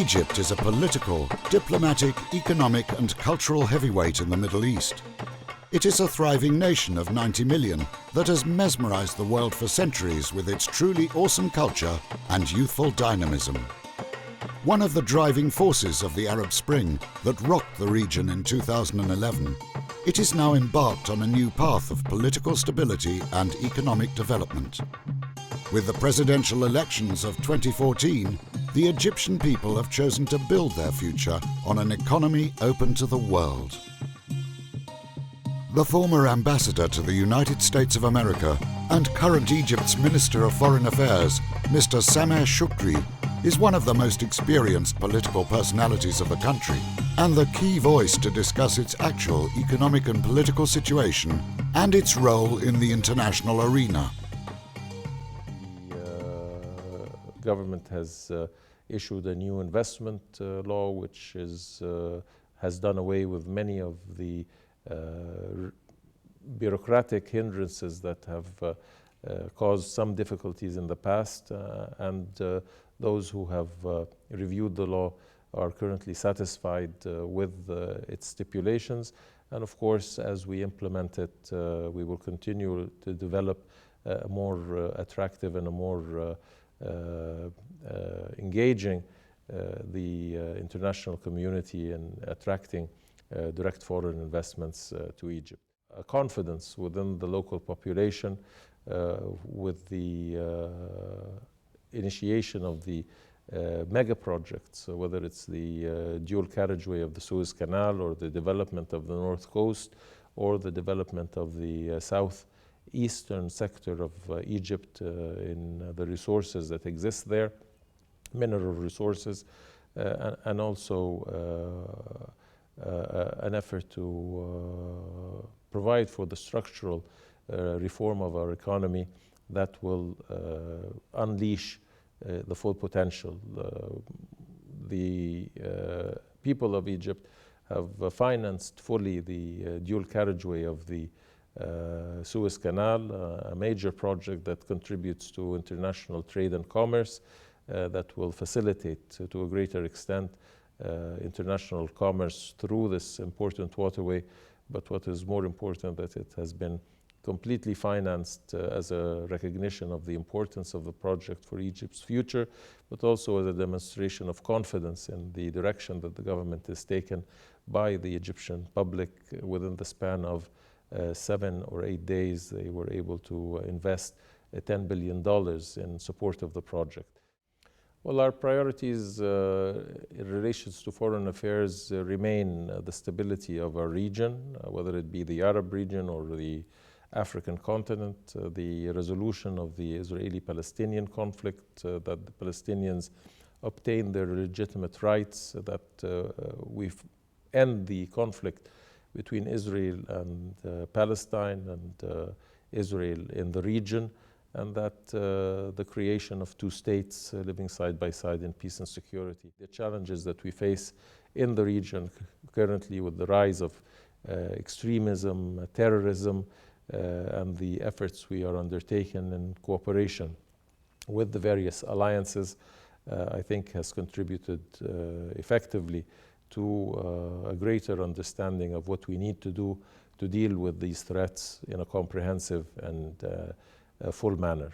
Egypt is a political, diplomatic, economic and cultural heavyweight in the Middle East. It is a thriving nation of 90 million that has mesmerized the world for centuries with its truly awesome culture and youthful dynamism. One of the driving forces of the Arab Spring that rocked the region in 2011, it is now embarked on a new path of political stability and economic development. With the presidential elections of 2014, the Egyptian people have chosen to build their future on an economy open to the world. The former ambassador to the United States of America and current Egypt's Minister of Foreign Affairs, Mr. Sameh Shoukry, is one of the most experienced political personalities of the country and the key voice to discuss its actual economic and political situation and its role in the international arena. The government has issued a new investment law which has done away with many of the bureaucratic hindrances that have caused some difficulties in the past, and those who have reviewed the law are currently satisfied with its stipulations. And of course, as we implement it, we will continue to develop a more attractive and a more engaging the international community and attracting direct foreign investments to Egypt. Confidence within the local population with the initiation of the mega projects, whether it's the dual carriageway of the Suez Canal or the development of the North Coast or the development of the southeastern sector of Egypt in the resources that exist there, mineral resources, and also an effort to provide for the structural reform of our economy that will unleash the full potential. The people of Egypt have financed fully the dual carriageway of the Suez Canal, a major project that contributes to international trade and commerce, that will facilitate to a greater extent international commerce through this important waterway. But what is more important, that it has been completely financed as a recognition of the importance of the project for Egypt's future, but also as a demonstration of confidence in the direction that the government has taken by the Egyptian public. Within the span of 7 or 8 days, they were able to invest $10 billion in support of the project. Well, our priorities in relations to foreign affairs remain the stability of our region, whether it be the Arab region or the African continent, the resolution of the Israeli-Palestinian conflict, that the Palestinians obtain their legitimate rights, that we end the conflict between Israel and Palestine and Israel in the region, and that the creation of two states living side by side in peace and security. The challenges that we face in the region currently with the rise of extremism, terrorism, and the efforts we are undertaking in cooperation with the various alliances, I think has contributed effectively to a greater understanding of what we need to do to deal with these threats in a comprehensive and full manner.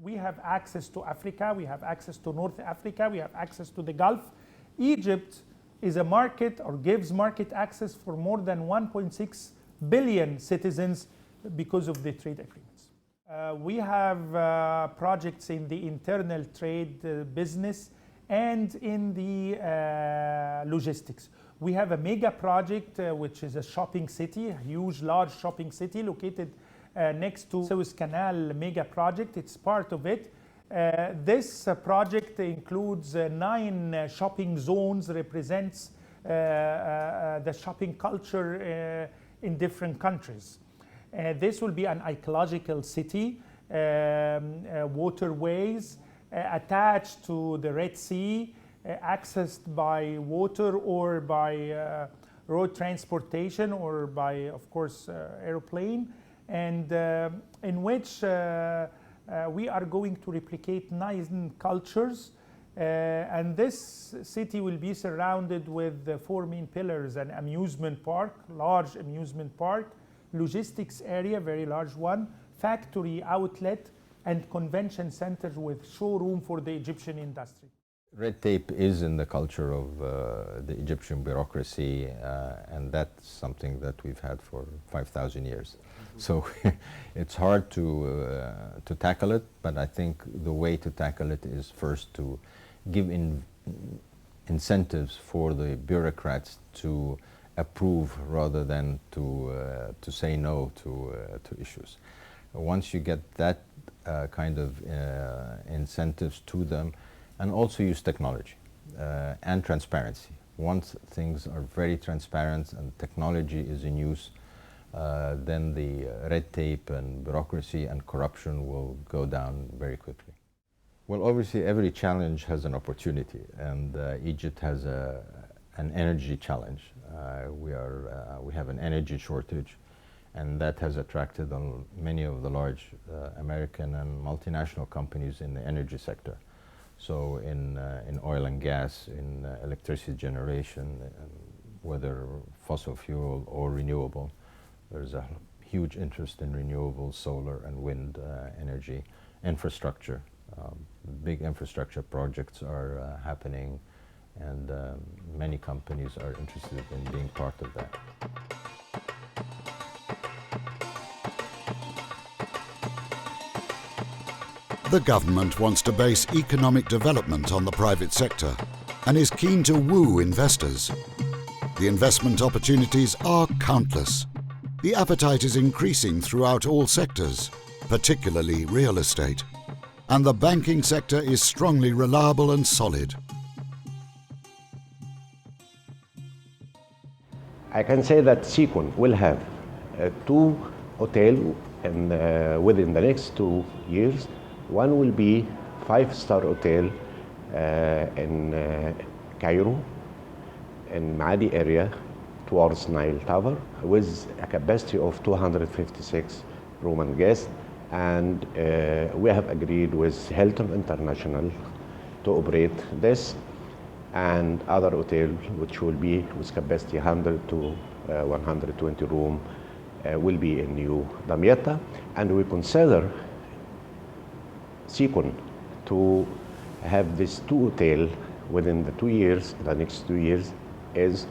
We have access to Africa, we have access to North Africa, we have access to the Gulf. Egypt is a market, or gives market access for more than 1.6 billion citizens because of the trade agreements. We have projects in the internal trade business and in the logistics. We have a mega project which is a shopping city, a huge, large shopping city located next to Suez Canal mega project. It's part of it. This project includes 9 shopping zones, represents the shopping culture in different countries. This will be an ecological city, waterways attached to the Red Sea, accessed by water or by road transportation or by, of course, airplane, and in which we are going to replicate 9 cultures And this city will be surrounded with the 4 main pillars: an amusement park, large amusement park, logistics area, very large one, factory outlet, and convention center with showroom for the Egyptian industry. Red tape is in the culture of the Egyptian bureaucracy, and that's something that we've had for 5,000 years. So it's hard to tackle it, but I think the way to tackle it is first to give incentives for the bureaucrats to approve rather than to say no to issues. Once you get that kind of incentives to them, and also use technology and transparency. Once things are very transparent and technology is in use, then the red tape and bureaucracy and corruption will go down very quickly. Well, obviously every challenge has an opportunity, and Egypt has an energy challenge. We have an energy shortage, and that has attracted many of the large American and multinational companies in the energy sector. So in oil and gas, in electricity generation, whether fossil fuel or renewable, there's a huge interest in renewable solar and wind energy. Infrastructure, big infrastructure projects are happening, and many companies are interested in being part of that. The government wants to base economic development on the private sector and is keen to woo investors. The investment opportunities are countless. The appetite is increasing throughout all sectors, particularly real estate. And the banking sector is strongly reliable and solid. I can say that Seacon will have 2 hotels within the next 2 years. One will be 5-star hotel in Cairo, in Maadi area, towards Nile Tower, with a capacity of 256 room and guests. And we have agreed with Hilton International to operate this and other hotels, which will be with capacity 100 to 120 room, will be in New Damietta. And we consider Seacon to have these 2 hotels within the 2 years, the next 2 years, is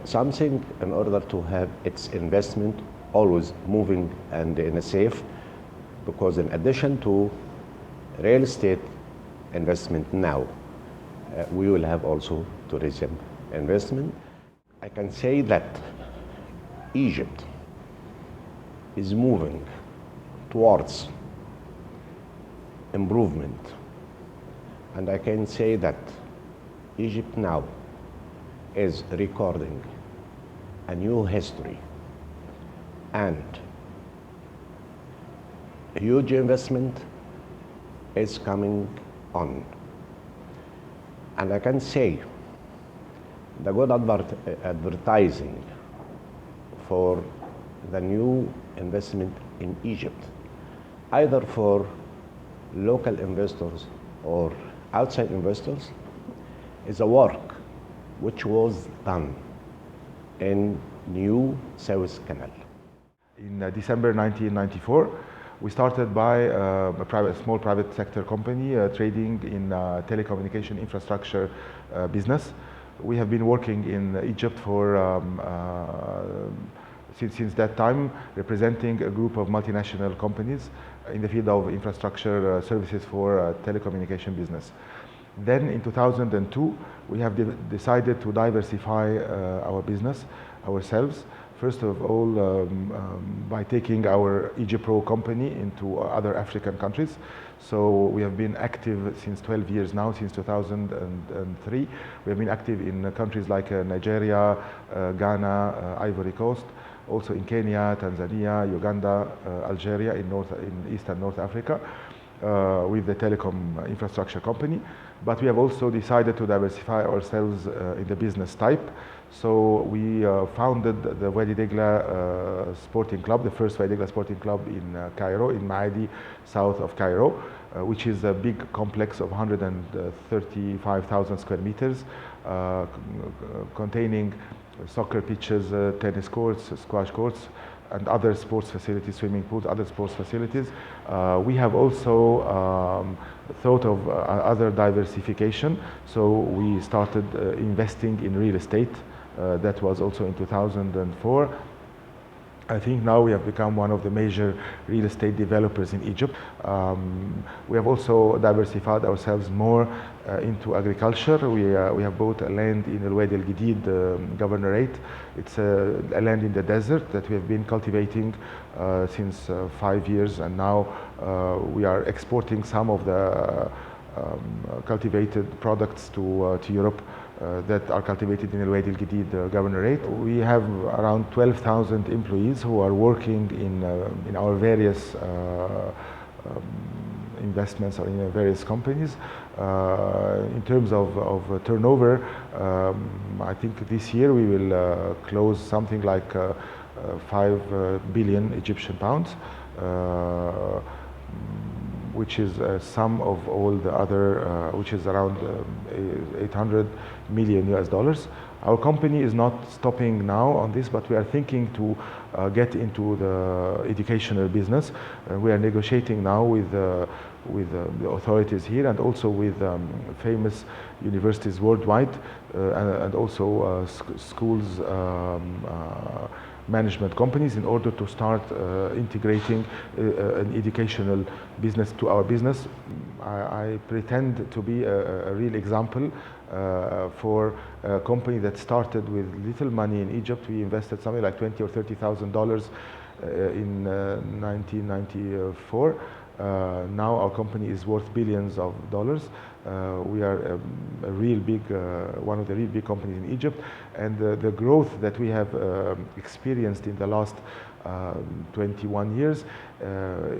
something in order to have its investment always moving and in a safe, because in addition to real estate investment now, we will have also tourism investment. I can say that Egypt is moving towards improvement, and I can say that Egypt now is recording a new history and a huge investment is coming on. And I can say the good advertising for the new investment in Egypt, either for local investors or outside investors, is a work which was done in New Suez Canal. In December 1994, we started by a small private sector company trading in telecommunication infrastructure business. We have been working in Egypt for since that time, representing a group of multinational companies in the field of infrastructure services for telecommunication business. Then in 2002, we have decided to diversify our business ourselves. First of all, by taking our EgyPro company into other African countries. So we have been active since 12 years now, since 2003. We have been active in countries like Nigeria, Ghana, Ivory Coast, also in Kenya, Tanzania, Uganda, Algeria, in East and North Africa, with the telecom infrastructure company. But we have also decided to diversify ourselves in the business type. So we founded the Wadi Degla Sporting Club, the first Wadi Degla Sporting Club in Cairo, in Maadi, south of Cairo, which is a big complex of 135,000 square meters, containing soccer pitches, tennis courts, squash courts, and other sports facilities, swimming pools, other sports facilities. We have also thought of other diversification, so we started investing in real estate. That was also in 2004. I think now we have become one of the major real estate developers in Egypt. We have also diversified ourselves more into agriculture. We have bought a land in El Wadi Al Jadid Governorate. It's a land in the desert that we have been cultivating since 5 years, and now we are exporting some of the cultivated products to Europe that are cultivated in El Wadi Al Jadid Governorate. We have around 12,000 employees who are working in our various investments or in various companies. In terms of turnover, I think this year we will close something like 5 billion Egyptian pounds. Which is sum of all the other, which is around 800 million US dollars. Our company is not stopping now on this, but we are thinking to get into the educational business. We are negotiating now with the authorities here and also with famous universities worldwide and also schools, management companies, in order to start integrating an educational business to our business. I pretend to be a real example for a company that started with little money in Egypt. We invested something like $20,000 or $30,000 in 1994. Now our company is worth billions of dollars. We are a real big, one of the real big companies in Egypt, and the growth that we have experienced in the last 21 years,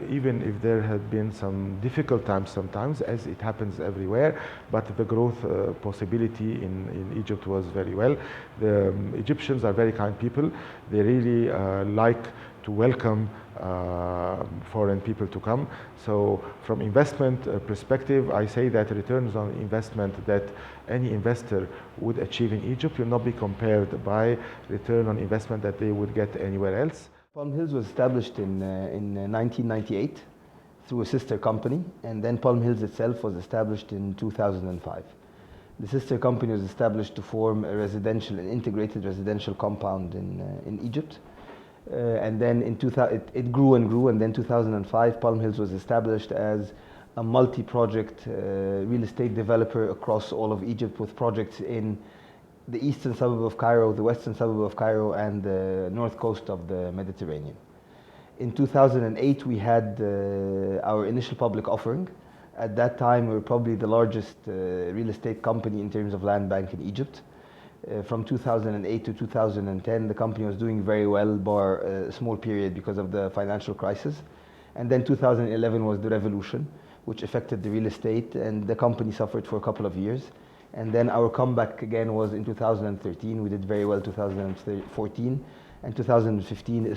even if there had been some difficult times sometimes, as it happens everywhere, but the growth possibility in Egypt was very well. The Egyptians are very kind people. They really like to welcome foreign people to come. So from investment perspective, I say that returns on investment that any investor would achieve in Egypt will not be compared by return on investment that they would get anywhere else. Palm Hills was established in 1998 through a sister company, and then Palm Hills itself was established in 2005. The sister company was established to form an integrated residential compound in Egypt. And then it grew and grew, and then 2005 Palm Hills was established as a multi-project real estate developer across all of Egypt, with projects in the eastern suburb of Cairo, the western suburb of Cairo, and the north coast of the Mediterranean. In 2008 we had our initial public offering. At that time we were probably the largest real estate company in terms of land bank in Egypt. From 2008 to 2010, the company was doing very well, bar a small period because of the financial crisis. And then 2011 was the revolution, which affected the real estate, and the company suffered for a couple of years. And then our comeback again was in 2013. We did very well 2014, and 2015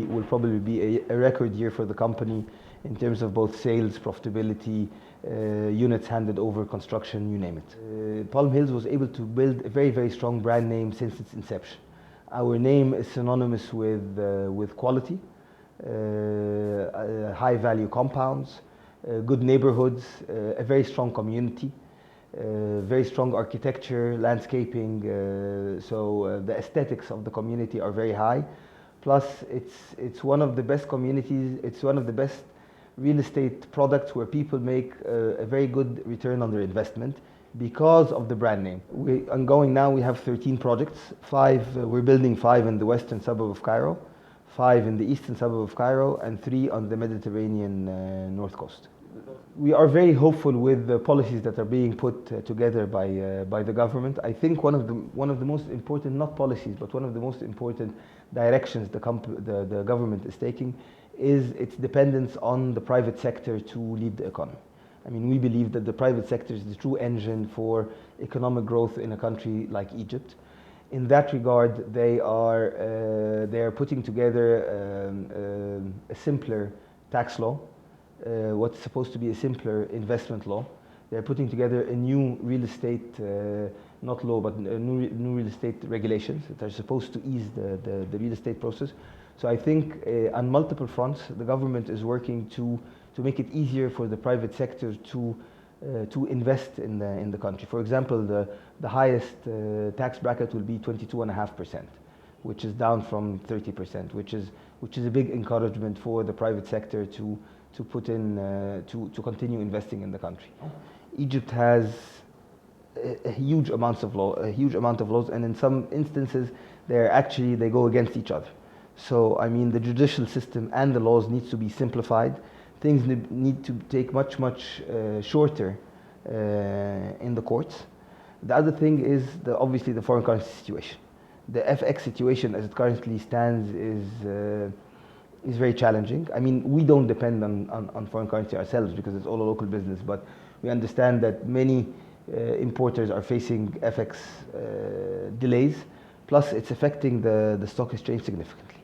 will probably be a record year for the company in terms of both sales, profitability, units handed over, construction, you name it. Palm Hills was able to build a very, very strong brand name since its inception. Our name is synonymous with quality, high value compounds, good neighborhoods, a very strong community, very strong architecture, landscaping, so the aesthetics of the community are very high. Plus it's one of the best communities, it's one of the best real estate products where people make a very good return on their investment because of the brand name. Ongoing now, we have 13 projects. We're building 5 in the western suburb of Cairo, 5 in the eastern suburb of Cairo, and 3 on the Mediterranean north coast. We are very hopeful with the policies that are being put together by the government. I think one of the most important, not policies, but one of the most important directions the government is taking is its dependence on the private sector to lead the economy. I mean, we believe that the private sector is the true engine for economic growth in a country like Egypt. In that regard, they are putting together a simpler tax law, what's supposed to be a simpler investment law. They're putting together a new real estate, not law, but new real estate regulations that are supposed to ease the real estate process. So I think on multiple fronts, the government is working to make it easier for the private sector to invest in the country. For example, the highest tax bracket will be 22.5%, which is down from 30%, which is a big encouragement for the private sector to put in to continue investing in the country. Egypt has a huge amount of laws, and in some instances they go against each other. So I mean, the judicial system and the laws needs to be simplified. Things need to take much shorter in the courts. The other thing is obviously the foreign currency situation. The FX situation as it currently stands is very challenging. I mean, we don't depend on foreign currency ourselves because it's all a local business, but we understand that many importers are facing FX delays, plus it's affecting the stock exchange significantly.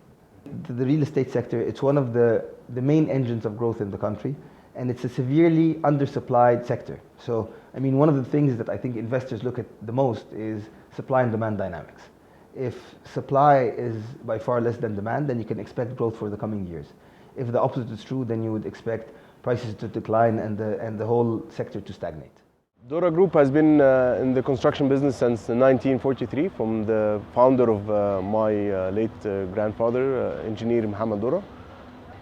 The real estate sector, it's one of the main engines of growth in the country, and it's a severely undersupplied sector. So, I mean, one of the things that I think investors look at the most is supply and demand dynamics. If supply is by far less than demand, then you can expect growth for the coming years. If the opposite is true, then you would expect prices to decline and the whole sector to stagnate. Dora Group has been in the construction business since 1943, from the founder of my late grandfather, engineer Mohammed Dora.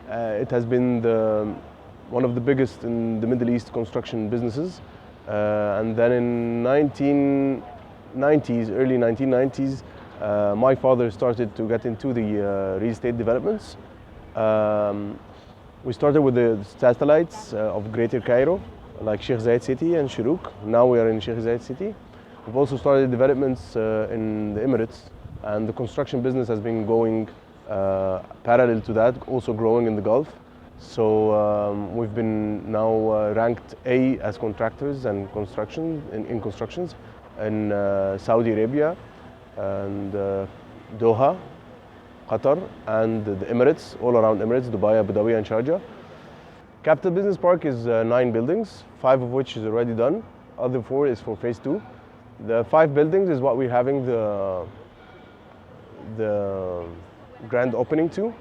It has been one of the biggest in the Middle East construction businesses. And then in early 1990s, my father started to get into the real estate developments. We started with the satellites of Greater Cairo, like Sheikh Zayed City and Shuruk. Now we are in Sheikh Zayed City. We've also started developments in the Emirates, and the construction business has been going parallel to that, also growing in the Gulf. So we've been now ranked A as contractors and in constructions in Saudi Arabia and Doha, Qatar, and the Emirates, all around Emirates, Dubai, Abu Dhabi, and Sharjah. Capital Business Park is 9 buildings, 5 of which is already done. Other 4 is for phase 2. The 5 buildings is what we're having the grand opening to.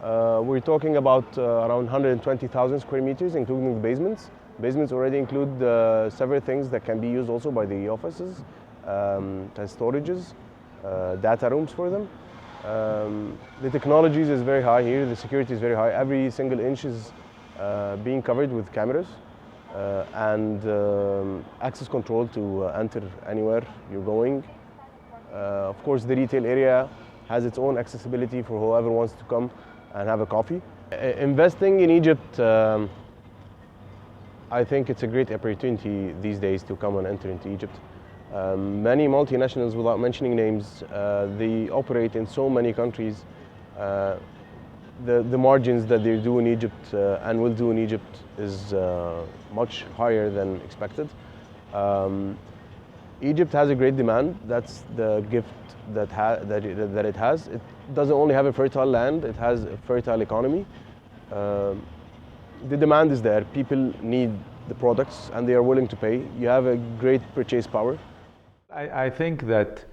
We're talking about around 120,000 square meters, including the basements. Basements already include several things that can be used also by the offices, as storages, data rooms for them. The technologies is very high here, the security is very high. Every single inch is being covered with cameras and access control to enter anywhere you're going. Of course, the retail area has its own accessibility for whoever wants to come and have a coffee. Investing in Egypt, I think it's a great opportunity these days to come and enter into Egypt. Many multinationals, without mentioning names, they operate in so many countries. The margins that they do in Egypt and will do in Egypt is much higher than expected. Egypt has a great demand. That's the gift that it has. It doesn't only have a fertile land, it has a fertile economy. The demand is there. People need the products and they are willing to pay. You have a great purchase power. I think that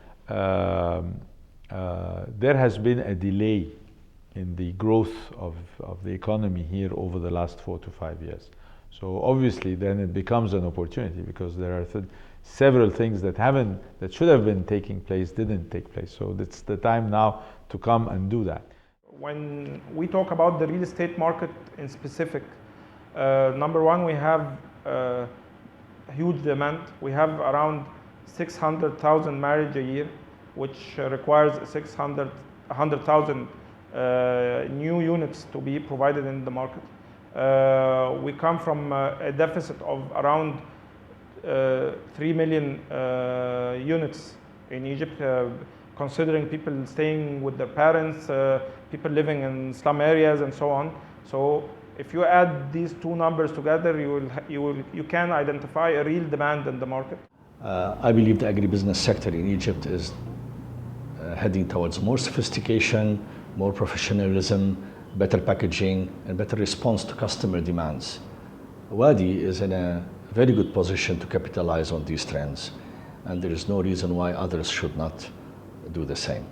there has been a delay in the growth of the economy here over the last 4 to 5 years. So obviously then it becomes an opportunity because there are several things that should have been taking place didn't take place. So it's the time now to come and do that. When we talk about the real estate market in specific, number one, we have a huge demand. We have around 600,000 marriages a year, which requires 100,000 new units to be provided in the market. We come from a deficit of around 3 million units in Egypt, considering people staying with their parents, people living in slum areas, and so on. So if you add these two numbers together, you can identify a real demand in the market. I believe the agribusiness sector in Egypt is heading towards more sophistication, more professionalism, better packaging, and better response to customer demands. Wadi is in a very good position to capitalize on these trends, and there is no reason why others should not do the same.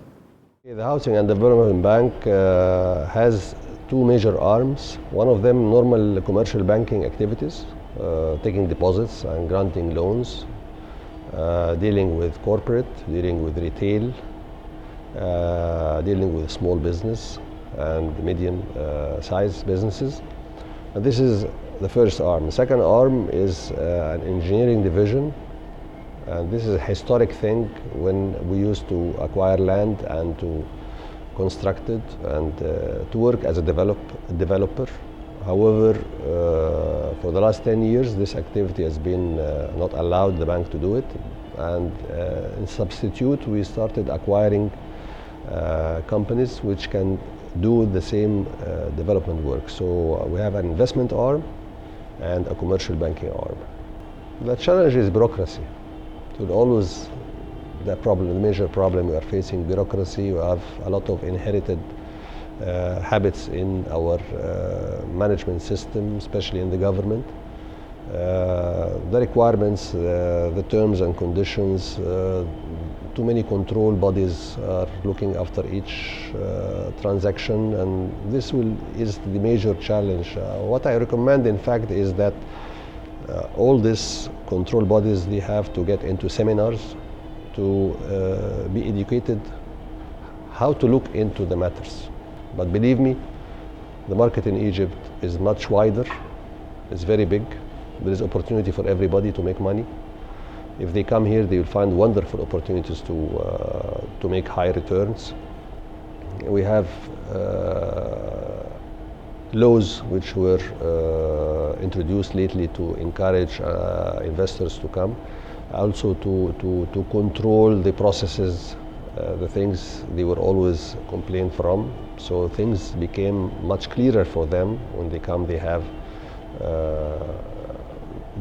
The Housing and Development Bank has two major arms. One of them normal commercial banking activities, taking deposits and granting loans, dealing with corporate, dealing with retail, dealing with small business and medium-sized businesses. And this is the first arm. The second arm is an engineering division. And this is a historic thing when we used to acquire land and to construct it and to work as a developer. However, for the last 10 years, this activity has been not allowed the bank to do it. And in substitute, we started acquiring companies which can do the same development work. So we have an investment arm and a commercial banking arm. The challenge is bureaucracy. It will always the major problem we are facing, bureaucracy. We have a lot of inherited habits in our management system, especially in the government. The requirements, the terms and conditions, too many control bodies are looking after each transaction, and this is the major challenge. What I recommend, in fact, is that all these control bodies, they have to get into seminars to be educated how to look into the matters. But believe me, the market in Egypt is much wider, it's very big. There is opportunity for everybody to make money. If they come here, they will find wonderful opportunities to make high returns. We have laws which were introduced lately to encourage investors to come, also to control the processes, the things they were always complained from. So things became much clearer for them. When they come, they have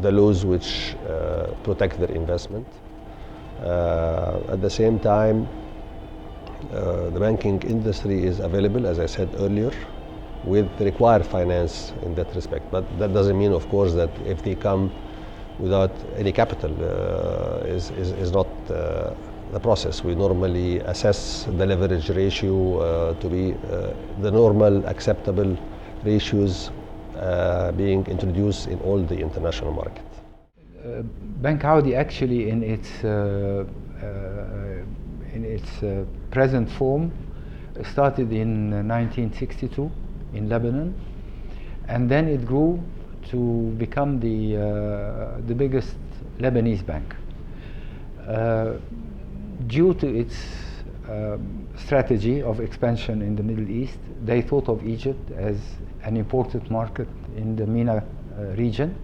the laws which protect their investment. At the same time, the banking industry is available, as I said earlier, with the required finance in that respect. But that doesn't mean, of course, that if they come without any capital is not the process. We normally assess the leverage ratio to be the normal acceptable ratios being introduced in all the international market. Bank Audi actually in its present form started in 1962 in Lebanon, and then it grew to become the biggest Lebanese bank. Due to its strategy of expansion in the Middle East, they thought of Egypt as an important market in the MENA region,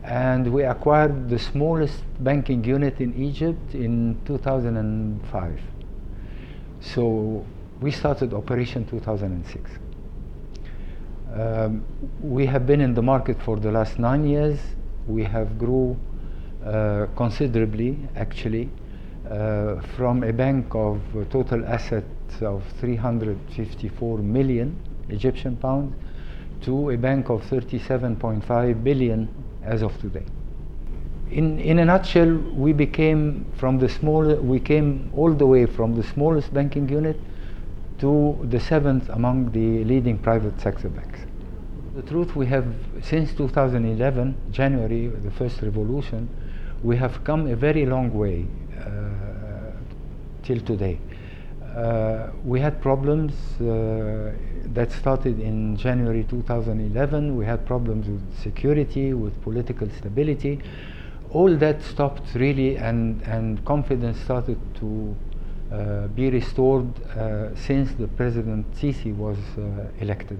and we acquired the smallest banking unit in Egypt in 2005. So we started operation 2006. We have been in the market for the last 9 years. We have grew considerably, actually, from a bank of total assets of 354 million Egyptian pounds to a bank of 37.5 billion as of today. In a nutshell, we came all the way from the smallest banking unit to the 7th among the leading private sector banks. The truth, we have, since 2011, January, the first revolution, we have come a very long way till today. We had problems that started in January 2011. We had problems with security, with political stability. All that stopped really, and confidence started to be restored since the President Sisi was elected.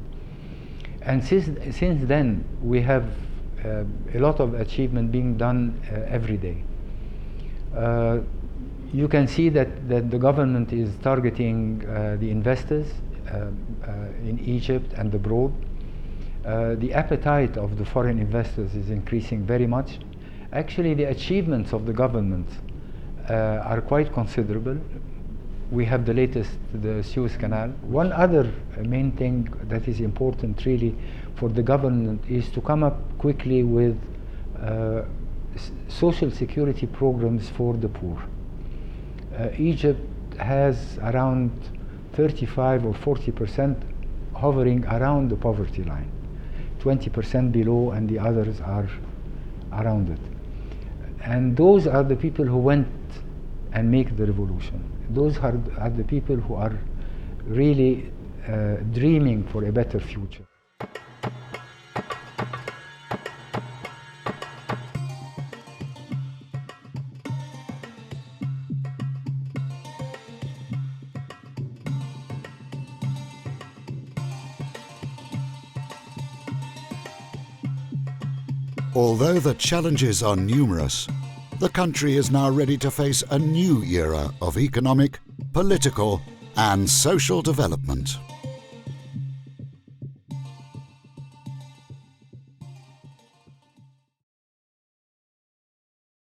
And since then, we have a lot of achievement being done every day. You can see that the government is targeting the investors in Egypt and abroad. The appetite of the foreign investors is increasing very much. Actually, the achievements of the government are quite considerable. We have the latest, the Suez Canal. One other main thing that is important really for the government is to come up quickly with social security programs for the poor. Egypt has around 35 or 40% hovering around the poverty line, 20% below, and the others are around it. And those are the people who went and make the revolution. Those are the people who are really dreaming for a better future. Although the challenges are numerous, the country is now ready to face a new era of economic, political, and social development.